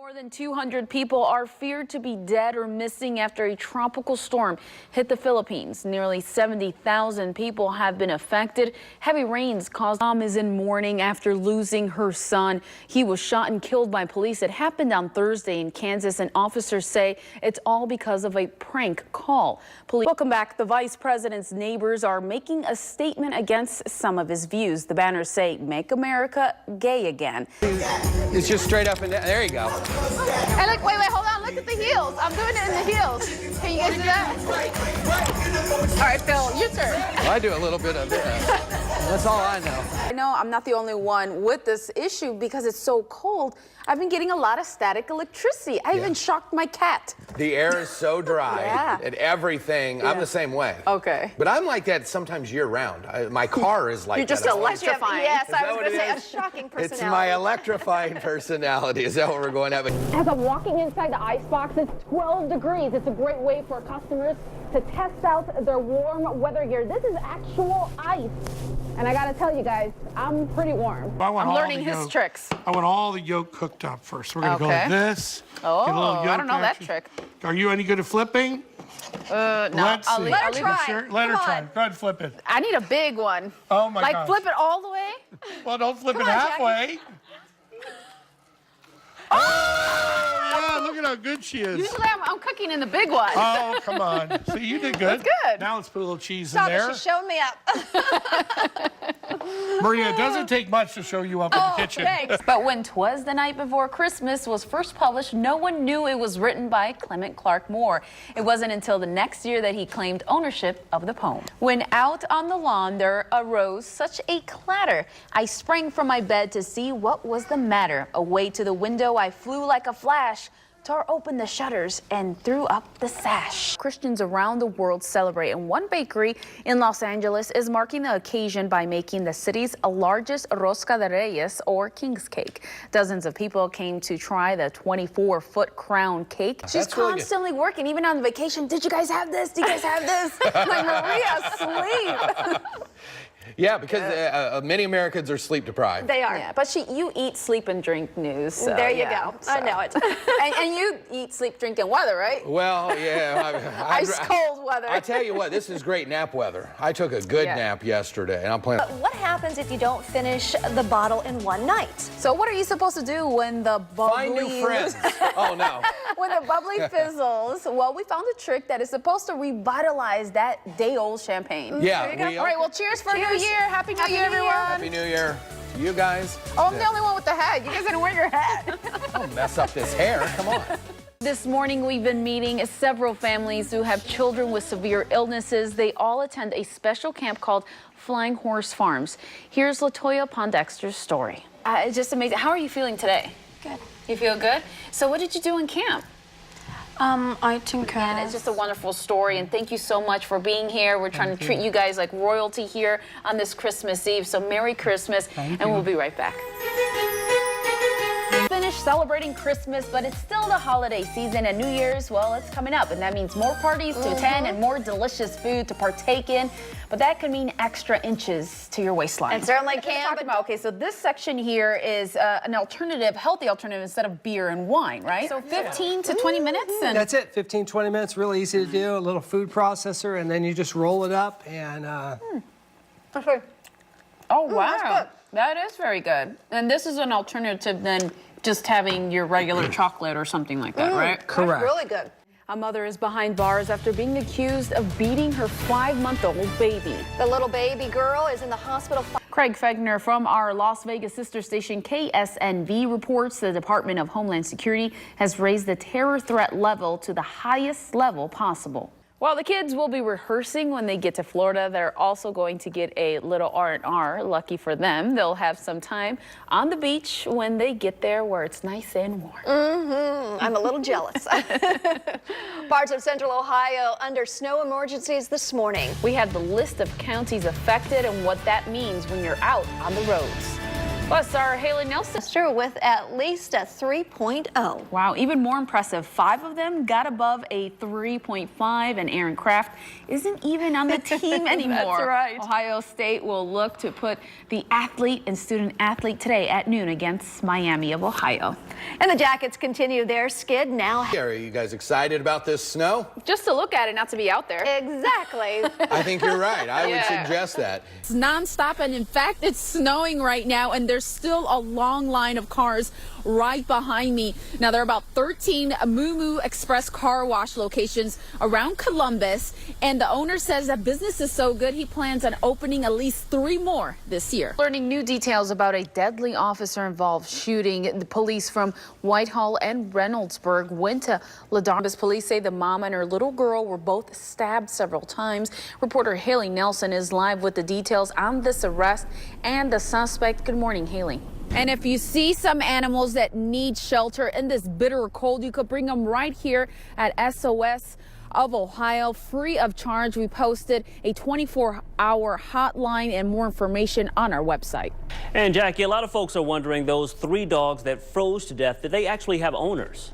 More than 200 people are feared to be dead or missing after a tropical storm hit the Philippines. Nearly 70,000 people have been affected. Heavy rains caused. Mom is in mourning after losing her son. He was shot and killed by police. It happened on Thursday in Kansas, and officers say it's all because of a prank call. Welcome back. The vice president's neighbors are making a statement against some of his views. The banners say, "Make America Gay Again." It's just straight up and down. There you go. And look, wait, hold on. Look at the heels. I'm doing it in the heels. Can you guys do that? All right, Phil, your turn. Well, I do a little bit of that. That's all I know. I know I'm not the only one with this issue because it's so cold. I've been getting a lot of static electricity. I even shocked my cat. The air is so dry Yeah. and everything. I'm the same way. Okay. But I'm like that sometimes year round. My car is like You're just that. as well. electrifying. Yes, Is I that was what going to it say a is? shocking personality. It's my electrifying personality. Is that what we're going at? As I'm walking inside the ice box, it's 12 degrees. It's a great way for customers to test out their warm weather gear. This is actual ice. And I gotta tell you guys, I'm pretty warm. I'm learning his tricks. I want all the yolk cooked up first. We're gonna go Okay. like this. Oh, get a little I yolk don't know that action. trick. Are you any good at flipping? No, Let's see. Let her leave try. Sure. Let her Come try. on. Go ahead, flip it. I need a big one. Oh my Like gosh. flip it all the way? Well, don't flip Come it on, Jackie. halfway. Oh, yeah, look at how good she is. Usually I'm cooking in the big one. Oh, come on. See, you did good. That's good. Now let's put a little cheese Stop in there. it. She showed me up. Maria, it doesn't take much to show you up in the kitchen. Thanks. But when 'Twas the Night Before Christmas was first published, no one knew it was written by Clement Clarke Moore. It wasn't until the next year that he claimed ownership of the poem. When out on the lawn there arose such a clatter, I sprang from my bed to see what was the matter. Away to the window I flew like a flash, tore open the shutters and threw up the sash. Christians around the world celebrate, and one bakery in Los Angeles is marking the occasion by making the city's largest Rosca de Reyes, or King's Cake. Dozens of people came to try the 24-foot crown cake. She's That's really good. constantly working, even on vacation. Did you guys have this? Do you guys have this? Like, Maria, sleep. Yeah, because many Americans are sleep deprived. They are. Yeah, but you eat, sleep, and drink news. So, There you yeah, go. I know it. and you eat, sleep, drink, and weather, right? Well, yeah. Ice cold weather. I tell you what, this is great nap weather. I took a good nap yesterday, and I'm planning. What happens if you don't finish the bottle in one night? So what are you supposed to do when the bubbly Find new friends. Oh, no. when the bubbly fizzles? Well, we found a trick that is supposed to revitalize that day-old champagn. Yeah. All right, well, cheers for New Year. Happy New Year, everyone. Happy New Year to you guys. Oh, I'm the only one with the hat. You guys didn't wear your hat. Don't mess up this hair. Come on. This morning, we've been meeting several families who have children with severe illnesses. They all attend a special camp called Flying Horse Farms. Here's Latoya Pondexter's story. It's just amazing. How are you feeling today? Good. You feel good? So what did you do in camp? I think And it's just a wonderful story, and thank you so much for being here. We're trying to treat you guys like royalty here on this Christmas Eve, so Merry Christmas, and we'll be right back. Finished celebrating Christmas, but it's still the holiday season, and New Year's, well, it's coming up, and that means more parties to attend and more delicious food to partake in, but that can mean extra inches to your waistline. It certainly Let's can, talk but- about, okay, so this section here is an alternative, healthy alternative instead of beer and wine, right? So 15 to 20 minutes? And That's it, 15, 20 minutes, really easy to do, a little food processor, and then you just roll it up and Okay. Oh, wow. that's good. That is very good. And this is an alternative than just having your regular chocolate or something like that, right? correct. That's really good. A mother is behind bars after being accused of beating her 5-month-old baby. The little baby girl is in the hospital. Craig Fegner from our Las Vegas sister station KSNV reports the Department of Homeland Security has raised the terror threat level to the highest level possible. While the kids will be rehearsing when they get to Florida, they're also going to get a little R&R. Lucky for them, they'll have some time on the beach when they get there where it's nice and warm. I'm a little jealous. Parts of central Ohio under snow emergencies this morning. We have the list of counties affected and what that means when you're out on the roads. Plus, our Haley Nelson. True, with at least a 3.0. Wow, even more impressive. 5 of them got above a 3.5, and Aaron Kraft isn't even on the team anymore. That's right. Ohio State will look to put the athlete and student athlete today at noon against Miami of Ohio. And the Jackets continue their skid now. Are you guys excited about this snow? Just to look at it, not to be out there. Exactly. I think you're right. I would suggest that. It's nonstop, and in fact, it's snowing right now, and there's still a long line of cars right behind me. Now, there are about 13 Moo Express car wash locations around Columbus, and the owner says that business is so good, he plans on opening at least 3 more this year. Learning new details about a deadly officer-involved shooting. The police from Whitehall and Reynoldsburg went to Ladarbus. Police say the mom and her little girl were both stabbed several times. Reporter Haley Nelson is live with the details on this arrest and the suspect. Good morning, Haley. And if you see some animals that need shelter in this bitter cold, you could bring them right here at SOS of Ohio, free of charge. We posted a 24-hour hotline and more information on our website. And Jackie, a lot of folks are wondering, those 3 dogs that froze to death, did they actually have owners?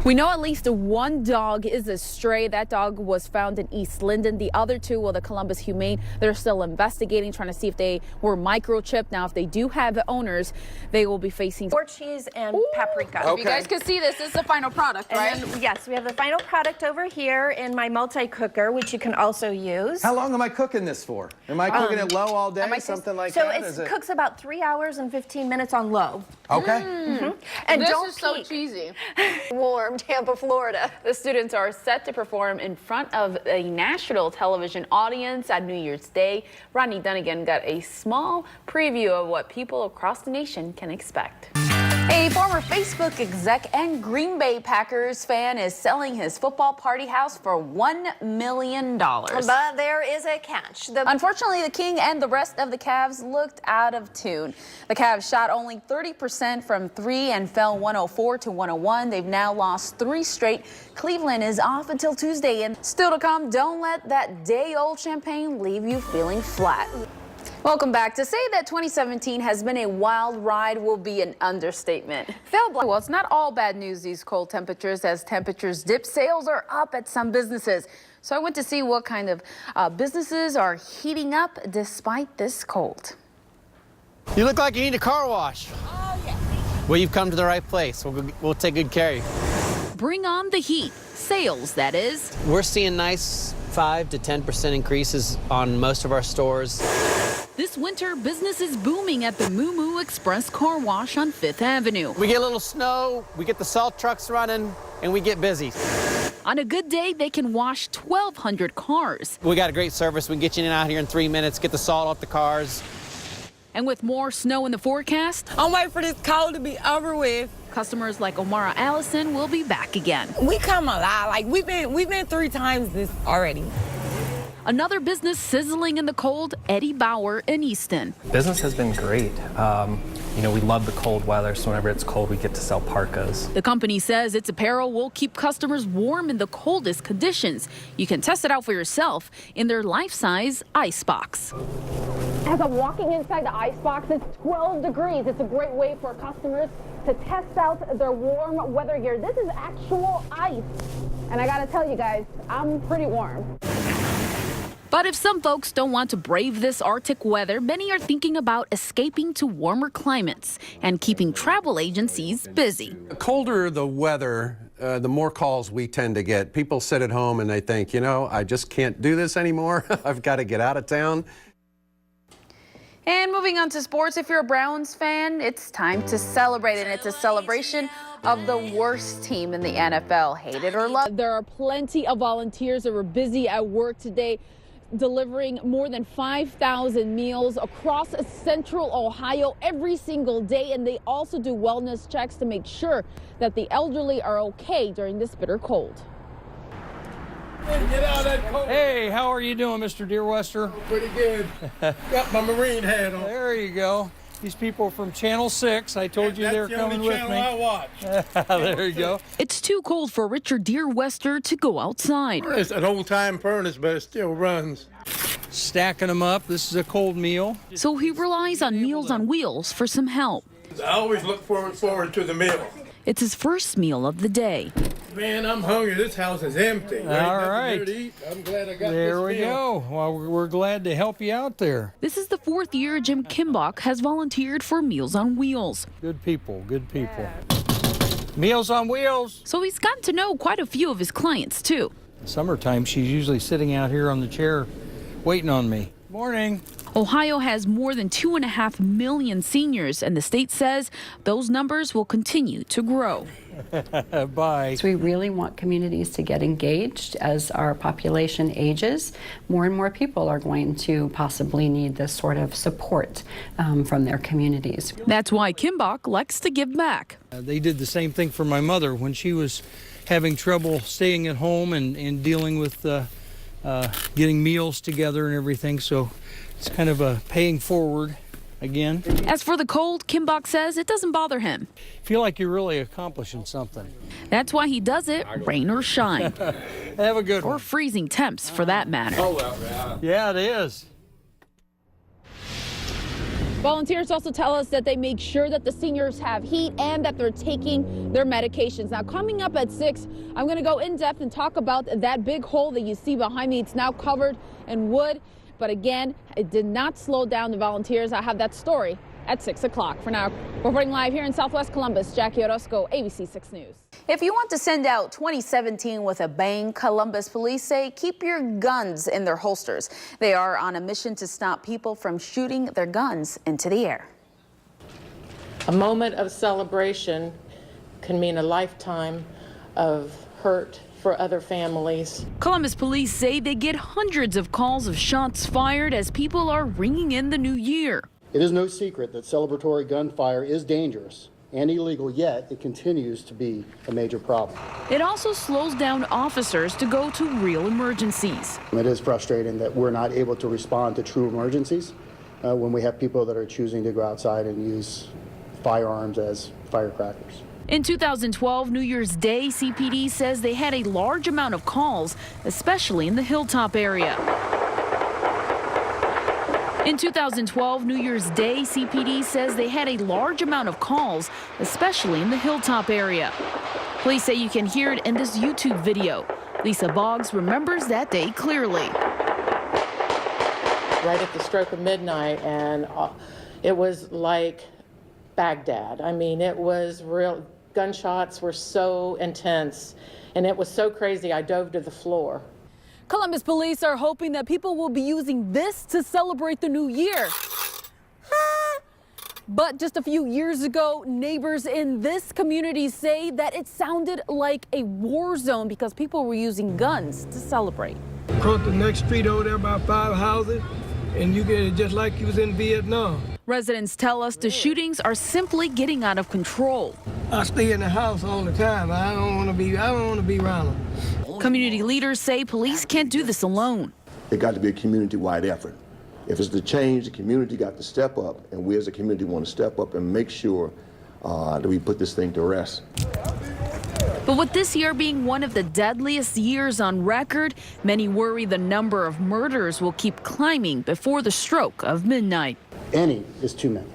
We know at least 1 dog is a stray. That dog was found in East Linden. The other 2, well, the Columbus Humane, they're still investigating, trying to see if they were microchipped. Now, if they do have owners, they will be facing More cheese and paprika. Okay. You guys can see this. This is the final product, right? And then, yes, we have the final product over here in my multi-cooker, which you can also use. How long am I cooking this for? Am I cooking it low all day? Something like so that? it cooks about 3 hours and 15 minutes on low. Okay. And This don't is so peek. cheesy. Warm Tampa, Florida. The students are set to perform in front of a national television audience on New Year's Day. Rodney Dunnigan got a small preview of what people across the nation can expect. A former Facebook exec and Green Bay Packers fan is selling his football party house for $1 million. But there is a catch. Unfortunately, the King and the rest of the Cavs looked out of tune. The Cavs shot only 30% from 3 and fell 104 to 101. They've now lost 3 straight. Cleveland is off until Tuesday. And still to come, don't let that day-old champagne leave you feeling flat. Welcome back. To say that 2017 has been a wild ride will be an understatement. Well, it's not all bad news, these cold temperatures. As temperatures dip, sales are up at some businesses. So I went to see what kind of businesses are heating up despite this cold. You look like you need a car wash. Oh, yeah. Well, you've come to the right place. We'll take good care of you. Bring on the heat. Sales, that is. We're seeing nice 5 to 10% increases on most of our stores. This winter, business is booming at the Moo Express Car Wash on 5th Avenue. We get a little snow, we get the salt trucks running, and we get busy. On a good day, they can wash 1,200 cars. We got a great service. We can get you in and out here in 3 minutes, get the salt off the cars. And with more snow in the forecast, I'm waiting for this cold to be over with. Customers like Omara Allison will be back again. We come a lot. Like we've been 3 times this already. Another business sizzling in the cold, Eddie Bauer in Easton. Business has been great. You know, we love the cold weather, so whenever it's cold, we get to sell parkas. The company says its apparel will keep customers warm in the coldest conditions. You can test it out for yourself in their life-size ice box. As I'm walking inside the ice box, it's 12 degrees. It's a great way for customers to test out their warm weather gear. This is actual ice. And I gotta tell you guys, I'm pretty warm. But if some folks don't want to brave this Arctic weather, many are thinking about escaping to warmer climates and keeping travel agencies busy. The colder the weather, the more calls we tend to get. People sit at home and they think, you know, I just can't do this anymore. I've got to get out of town. And moving on to sports, if you're a Browns fan, it's time to celebrate, and it's a celebration of the worst team in the NFL, hate it or love it. There are plenty of volunteers that were busy at work today, delivering more than 5,000 meals across central Ohio every single day. And they also do wellness checks to make sure that the elderly are okay during this bitter cold. Get out of that cold. Hey, how are you doing, Mr. Deerwester? Pretty good. Got my Marine hat on. There you go. These people are from Channel 6. I told you they were coming with me. I watch. There you go. It's too cold for Richard Deerwester to go outside. It's an old-time furnace, but it still runs. stacking them up. This is a cold meal. So he relies on Meals on Wheels for some help. I always look forward to the meal. It's his first meal of the day. Man, I'm hungry. This house is empty. All right. I'm glad I got There we this meal. go. Well, we're glad to help you out there. This is the 4th year Jim Kimbach has volunteered for Meals on Wheels. Good people, good people. Meals on Wheels. So he's gotten to know quite a few of his clients, too. Summertime, she's usually sitting out here on the chair waiting on me. Morning. Ohio has more than 2.5 million seniors, and the state says those numbers will continue to grow. Bye. So we really want communities to get engaged as our population ages. More and more people are going to possibly need this sort of support from their communities. That's why Kimbach likes to give back. They did the same thing for my mother when she was having trouble staying at home and dealing with getting meals together and everything. So it's kind of a paying forward again. As for the cold, Kimbach says it doesn't bother him. Feel like you're really accomplishing something. That's why he does it, rain or shine. Have a good one. Or freezing temps, for that matter. Yeah, it is. Volunteers also tell us that they make sure that the seniors have heat and that they're taking their medications. Now, coming up at 6, I'm going to go in depth and talk about that big hole that you see behind me. It's now covered in wood. But again, it did not slow down the volunteers. I have that story at 6 o'clock. For now, reporting live here in Southwest Columbus, Jackie Orozco, ABC 6 News. If you want to send out 2017 with a bang, Columbus police say keep your guns in their holsters. They are on a mission to stop people from shooting their guns into the air. A moment of celebration can mean a lifetime of hurt for other families. Columbus police say they get hundreds of calls of shots fired as people are ringing in the new year. It is no secret that celebratory gunfire is dangerous and illegal, yet it continues to be a major problem. It also slows down officers to go to real emergencies. It is frustrating that we're not able to respond to true emergencies when we have people that are choosing to go outside and use firearms as firecrackers. In 2012, New Year's Day, CPD says they had a large amount of calls, especially in the Hilltop area. In 2012, New Year's Day, CPD says they had a large amount of calls, especially in the Hilltop area. Police say you can hear it in this YouTube video. Lisa Boggs remembers that day clearly. Right at the stroke of midnight, and it was like Baghdad. I mean, it was real. Gunshots were so intense, and it was so crazy, I dove to the floor. Columbus police are hoping that people will be using this to celebrate the new year. But just a few years ago, neighbors in this community say that it sounded like a war zone because people were using guns to celebrate. Across the next street over there, about 5 houses, and you get it just like you was in Vietnam. Residents tell us the shootings are simply getting out of control. I stay in the house all the time. I don't want to be around them. Community leaders say police can't do this alone. It got to be a community-wide effort. If it's to change, the community got to step up, and we as a community want to step up and make sure that we put this thing to rest. But with this year being one of the deadliest years on record, many worry the number of murders will keep climbing before the stroke of midnight. Any is too many.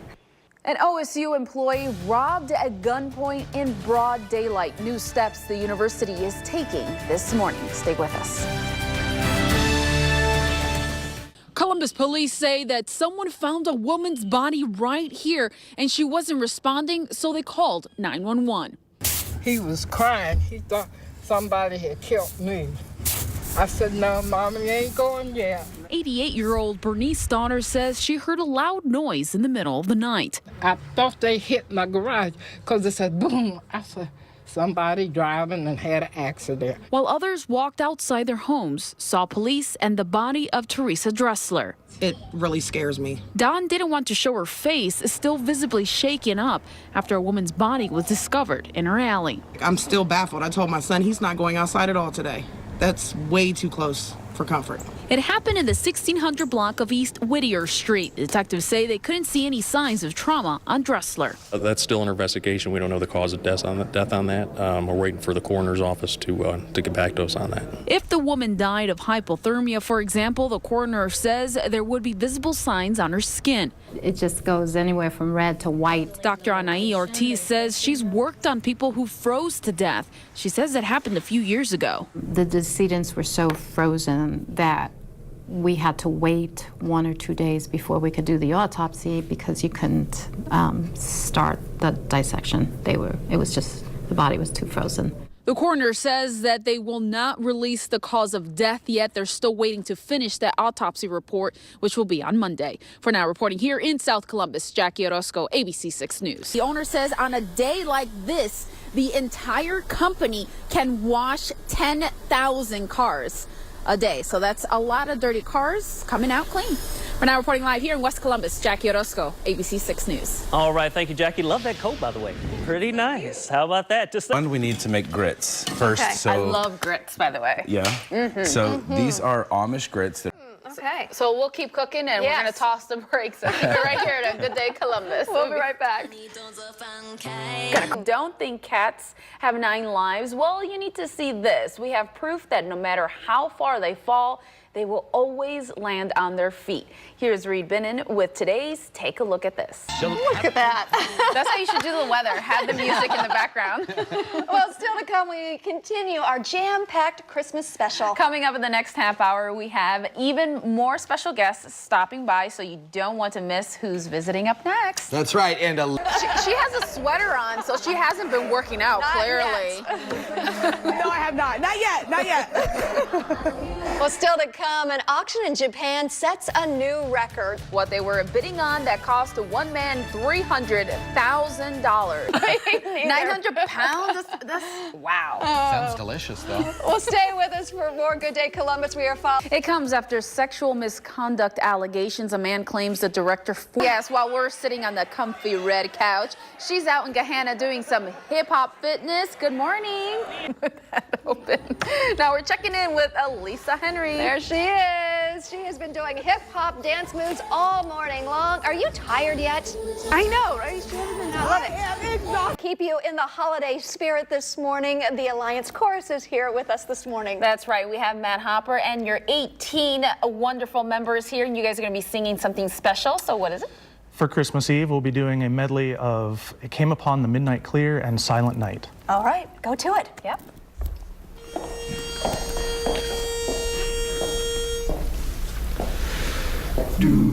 An OSU employee robbed at gunpoint in broad daylight. New steps the university is taking this morning. Stay with us. Columbus police say that someone found a woman's body right here and she wasn't responding, so they called 911. He was crying. He thought somebody had killed me. I said, no, Mama, you ain't going yet. 88-year-old Bernice Donner says she heard a loud noise in the middle of the night. I thought they hit my garage because it said boom. I said, somebody driving and had an accident. While others walked outside their homes, saw police and the body of Teresa Dressler. It really scares me. Dawn didn't want to show her face, still visibly shaken up after a woman's body was discovered in her alley. I'm still baffled. I told my son he's not going outside at all today. That's way too close for comfort. It happened in the 1600 block of East Whittier Street. Detectives say they couldn't see any signs of trauma on Dressler. That's still an investigation. We don't know the cause of death on that. We're waiting for the coroner's office to get back to us on that. If the woman died of hypothermia, for example, the coroner says there would be visible signs on her skin. It just goes anywhere from red to white. Dr. Anaí Ortiz says she's worked on people who froze to death. She says it happened a few years ago. The decedents were so frozen that we had to wait 1 or 2 days before we could do the autopsy because you couldn't start the dissection. It was just, the body was too frozen. The coroner says that they will not release the cause of death yet. They're still waiting to finish that autopsy report, which will be on Monday. For now, reporting here in South Columbus, Jackie Orozco, ABC 6 News. The owner says on a day like this, the entire company can wash 10,000 cars a day. So that's a lot of dirty cars coming out clean. For now, reporting live here in West Columbus, Jackie Orozco, ABC 6 News. All right, thank you, Jackie. Love that coat, by the way. Pretty nice. How about that? We need to make grits first. Okay. So I love grits, by the way. Yeah. So these are Amish grits. Okay. So we'll keep cooking and we're going to toss the breaks. Keep it right here at Good Day Columbus. We'll be right back. Don't think cats have 9 lives? Well, you need to see this. We have proof that no matter how far they fall, they will always land on their feet. Here's Reed Bennon with today's Take a Look at This. Look at that. That's how you should do the weather. Have the music in the background. Well, still to come, we continue our jam-packed Christmas special. Coming up in the next half hour, we have even more special guests stopping by, so you don't want to miss who's visiting up next. That's right, and She has a sweater on, so she hasn't been working out, clearly. No, I have not. Not yet. Not yet. Well, still to come, an auction in Japan sets a new record. What they were bidding on that cost one man $300,000. 900 pounds? That's wow. Sounds delicious, though. Well, stay with us for more Good Day Columbus. We are following. It comes after sexual misconduct allegations. A man claims the director. Yes, while we're sitting on the comfy red couch, she's out in Gahanna doing some hip-hop fitness. Good morning. With that open. Now we're checking in with Elisa Henry. There she is. She has been doing hip-hop dance moves all morning long. Are you tired yet? I know, right? She hasn't been I love it. Keep you in the holiday spirit this morning. The Alliance Chorus is here with us this morning. That's right. We have Matt Hopper and your 18 wonderful members here, and you guys are going to be singing something special. So what is it? For Christmas Eve, we'll be doing a medley of It Came Upon the Midnight Clear and Silent Night. All right, go to it. Yep. Do